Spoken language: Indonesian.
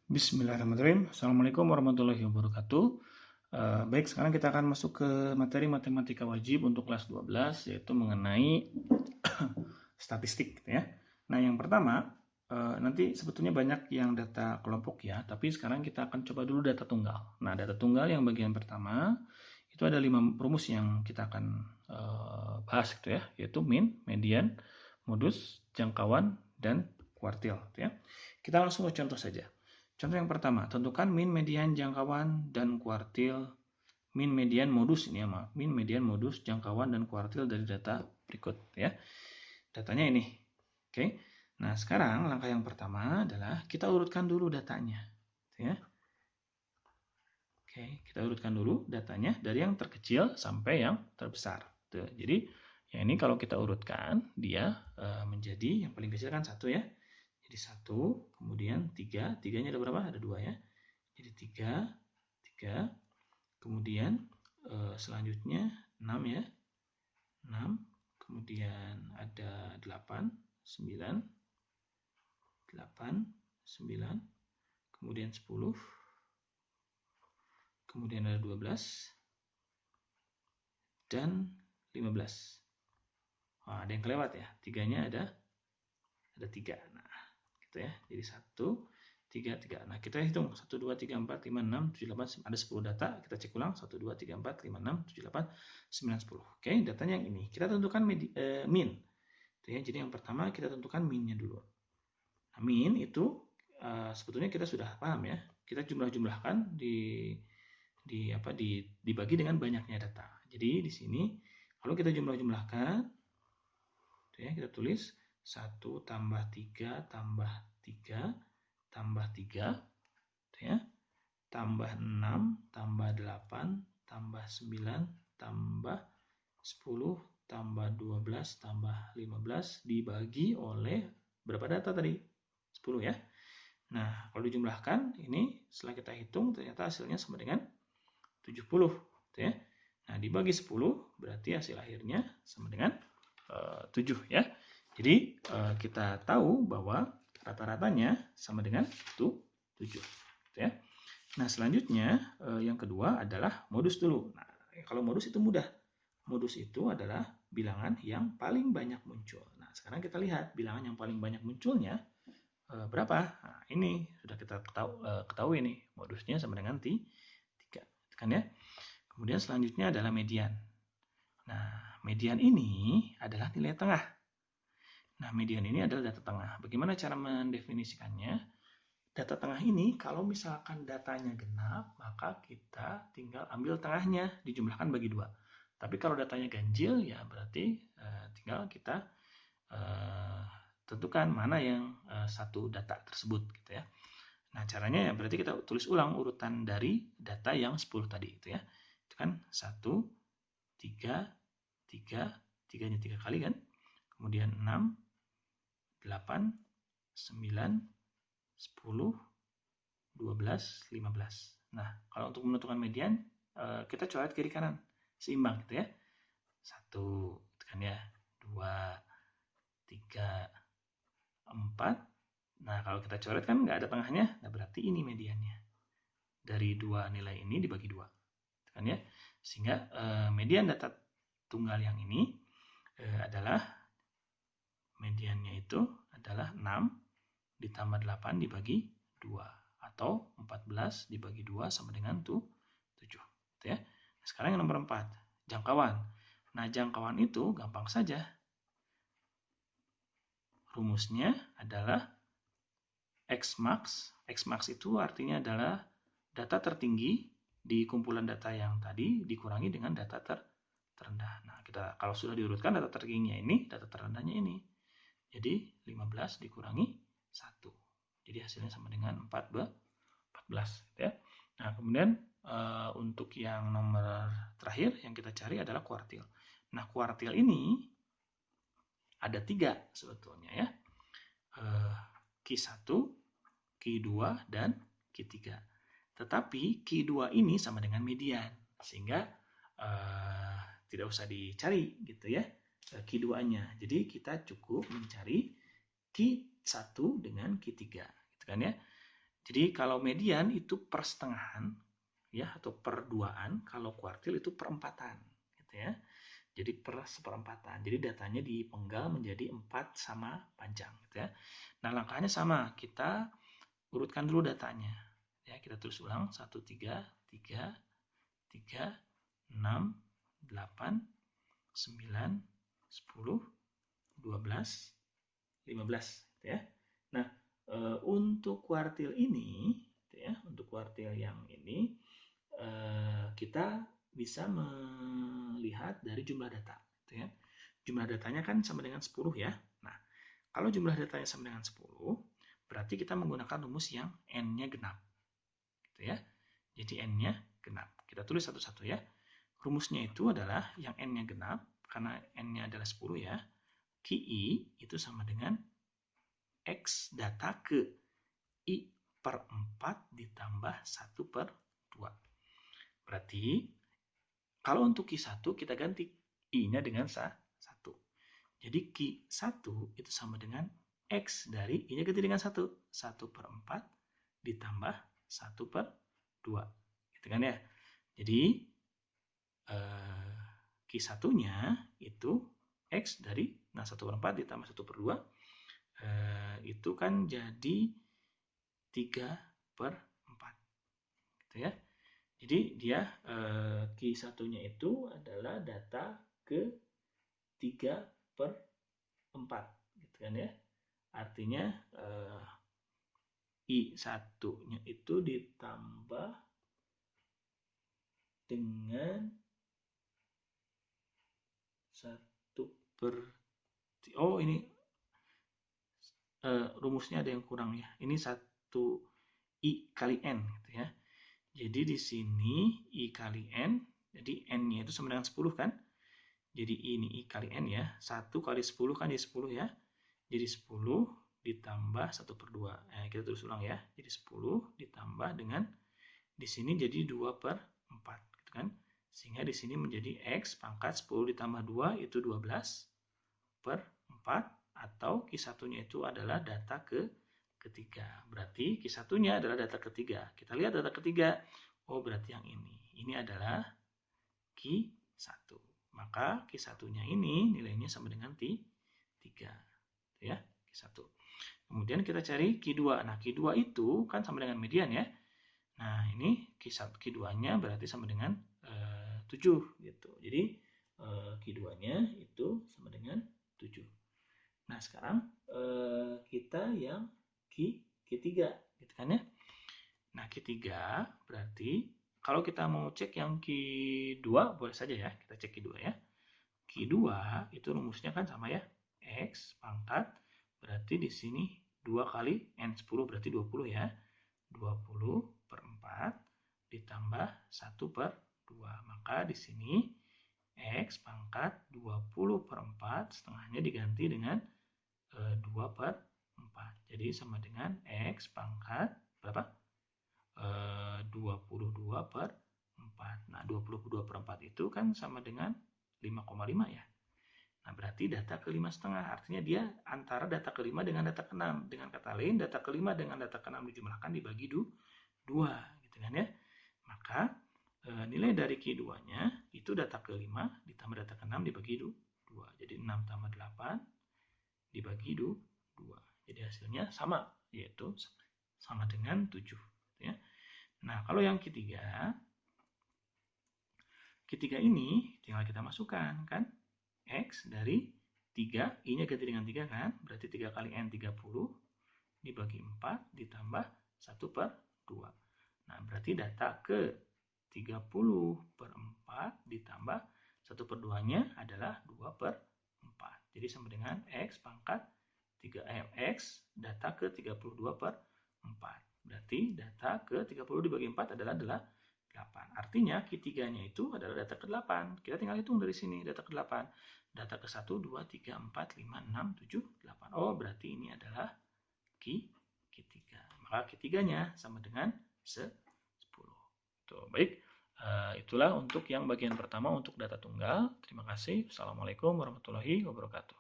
Bismillahirrahmanirrahim. Assalamualaikum warahmatullahi wabarakatuh. Baik, sekarang kita akan masuk ke materi matematika wajib untuk kelas 12, yaitu mengenai statistik. Ya. Nah, yang pertama, nanti sebetulnya banyak yang data kelompok ya, tapi sekarang kita akan coba dulu data tunggal. Nah, data tunggal yang bagian pertama, itu ada 5 rumus yang kita akan bahas gitu ya, yaitu min, median, modus, jangkauan, dan kuartil. Gitu ya. Kita langsung ke contoh saja. Contoh yang pertama, tentukan min, median, jangkauan, dan kuartil. Min, median, modus ini ya, maaf. Min, median, modus, jangkauan, dan kuartil dari data berikut ya. Datanya ini. Oke. Nah, sekarang langkah yang pertama adalah kita urutkan dulu datanya ya. Oke, kita urutkan dulu datanya dari yang terkecil sampai yang terbesar. Tuh, jadi yang ini kalau kita urutkan dia menjadi yang paling kecil kan 1 ya. Jadi 1, kemudian 3, 3-nya ada berapa? Ada 2 ya. Jadi 3, 3, kemudian selanjutnya 6 ya. 6, kemudian ada 8, 9, 8, 9, kemudian 10, kemudian ada 12, dan 15. Nah, ada yang kelewat ya. 3-nya ada 3. Nah, gitu ya. Jadi 1, 3, 3. Nah, kita hitung 1, 2, 3, 4, 5, 6, 7, 8, ada 10 data. Kita cek ulang 1, 2, 3, 4, 5, 6, 7, 8, 9, 10. Oke, datanya yang ini. Kita tentukan min. Ya, jadi yang pertama kita tentukan minnya dulu. Nah, min itu sebetulnya kita sudah paham ya. Kita jumlah-jumlahkan dibagi dengan banyaknya data. Jadi di sini kalau kita jumlah-jumlahkan ya, kita tulis 1 tambah 3 tambah 3 tambah 3 ya, tambah 6 tambah 8 tambah 9 tambah 10 tambah 12 tambah 15 dibagi oleh berapa data tadi? 10 ya. Nah, kalau dijumlahkan ini setelah kita hitung ternyata hasilnya sama dengan 70 ya. Nah, dibagi 10 berarti hasil akhirnya sama dengan 7 ya. Jadi kita tahu bahwa rata-ratanya sama dengan 7 ya. Nah, selanjutnya yang kedua adalah modus dulu. Nah, kalau modus itu mudah. Modus itu adalah bilangan yang paling banyak muncul. Nah, sekarang kita lihat bilangan yang paling banyak munculnya berapa? Nah, ini sudah kita ketahui nih, modusnya sama dengan 3. Kan ya? Kemudian selanjutnya adalah median. Nah, median ini adalah nilai tengah. Nah, median ini adalah data tengah. Bagaimana cara mendefinisikannya? Data tengah ini kalau misalkan datanya genap, maka kita tinggal ambil tengahnya, dijumlahkan bagi 2. Tapi kalau datanya ganjil, ya berarti tinggal kita tentukan mana yang satu data tersebut gitu ya. Nah, caranya ya berarti kita tulis ulang urutan dari data yang 10 tadi itu ya. Itu kan 1, 3, 3, 3-nya 3 kali kan. Kemudian 6, 8, 9, 10, 12, 15. Nah, kalau untuk menentukan median, kita coret kiri kanan. Seimbang gitu ya. 1, kan ya. 2, 3, 4. Nah, kalau kita coret kan nggak ada tengahnya. Nah, berarti ini mediannya. Dari dua nilai ini dibagi 2. Kan ya. Sehingga median data tunggal yang ini adalah mediannya itu adalah 6 ditambah 8 dibagi 2 atau 14 dibagi 2 sama dengan 7. Gitu ya. Sekarang yang nomor 4, jangkauan. Nah, jangkauan itu gampang saja. Rumusnya adalah X-max. X-max itu artinya adalah data tertinggi di kumpulan data yang tadi dikurangi dengan data terendah. Nah, kita kalau sudah diurutkan data tertingginya ini, data terendahnya ini. Jadi 15 dikurangi 1. Jadi hasilnya sama dengan 14 ya. Nah, kemudian untuk yang nomor terakhir yang kita cari adalah kuartil. Nah, kuartil ini ada 3 sebetulnya ya. Q1, Q2, dan Q3. Tetapi Q2 ini sama dengan median, sehingga tidak usah dicari gitu ya Q2-nya. Jadi kita cukup mencari Q1 dengan Q3, gitu kan ya. Jadi kalau median itu persetengahan ya atau perduaan, kalau kuartil itu perempatan gitu ya. Jadi per seperempatan. Jadi datanya dipenggal menjadi 4 sama panjang gitu ya. Nah, langkahnya sama. Kita urutkan dulu datanya. Ya, kita tulis ulang 1 3 3 3 6 8 9 10 12 15 gitu ya. Nah, untuk kuartil ini gitu ya, untuk kuartil yang ini kita bisa melihat dari jumlah data gitu ya. Jumlah datanya kan sama dengan 10 ya. Nah, kalau jumlah datanya sama dengan 10, berarti kita menggunakan rumus yang n-nya genap. Gitu ya. Jadi n-nya genap. Kita tulis satu-satu ya. Rumusnya itu adalah yang n-nya genap, karena n-nya adalah 10 ya. QI itu sama dengan X data ke I per 4 ditambah 1 per 2. Berarti kalau untuk Q1 kita ganti I-nya dengan 1. Jadi Q1 itu sama dengan X dari I-nya ganti dengan 1. 1 per 4 ditambah 1 per 2. Gitu kan ya. Jadi Q1-nya itu X dari 1 per 4 ditambah 1 per 2. Itu kan jadi 3 per 4. Gitu ya. Jadi dia Q1-nya itu adalah data ke 3 per 4 gitu kan ya. Artinya I1-nya itu ditambah dengan 1 per ini rumusnya ada yang kurang ya. Ini 1 I kali N gitu ya. Jadi di sini I kali N, jadi N-nya itu sama dengan 10 kan. Jadi ini I kali N ya. 1 kali 10 kan jadi 10 ya. Jadi 10 ditambah 1 per 2. Kita tulis ulang ya. Jadi 10 ditambah dengan di sini jadi 2 per 4 gitu kan. Sehingga di sini menjadi X pangkat 10 ditambah 2 itu 12 per 4 atau Q1-nya itu adalah data ketiga. Berarti Q1-nya adalah data ketiga. Kita lihat data ketiga. Oh, berarti yang ini. Ini adalah Q1. Maka Q1-nya ini nilainya sama dengan 3. Ya, Q1. Kemudian kita cari Q2. Nah, Q2 itu kan sama dengan median ya. Nah, ini Q2-nya berarti sama dengan 7 gitu. Jadi Q2-nya itu sama dengan 7. Nah, sekarang kita yang Q3 gitu kan ya. Nah, Q3 berarti kalau kita mau cek yang Q2 boleh saja ya, kita cek Q2 ya. Q2 itu rumusnya kan sama ya. X pangkat berarti di sini 2 kali N10 berarti 20 ya. 20 per 4 ditambah 1 per 2. Maka di sini X pangkat 20 per 4 setengahnya diganti dengan 2 per 4. Jadi sama dengan X pangkat berapa? 22 per 4. Nah, 22 per 4 itu kan sama dengan 5,5 ya. Nah, berarti data ke-5 setengah. Artinya dia antara data ke-5 dengan data ke-6. Dengan kata lain, data ke-5 dengan data ke-6 dijumlahkan dibagi 2. Gitu kan ya. Maka nilai dari Q2-nya itu data ke-5 ditambah data ke-6 dibagi 2. Jadi 6 tambah 8 dibagi 2. Jadi hasilnya sama, yaitu sama dengan 7. Ya. Nah, kalau yang ketiga ini tinggal kita masukkan kan. X dari 3, I-nya ganti dengan 3 kan. Berarti 3 kali N 30 dibagi 4 ditambah 1 per 2. Nah, berarti data ke 30 per 4 ditambah 1 per 2-nya adalah 2 per 4. Jadi sama dengan X pangkat 3X data ke 32 per 4. Berarti data ke 30 dibagi 4 adalah 8. Artinya Q3-nya itu adalah data ke-8. Kita tinggal hitung dari sini data ke-8. Data ke-1, 2, 3, 4, 5, 6, 7, 8. Oh, berarti ini adalah Q3. Maka Q3-nya sama dengan 10. Tuh, baik. Itulah untuk yang bagian pertama untuk data tunggal. Terima kasih. Assalamualaikum warahmatullahi wabarakatuh.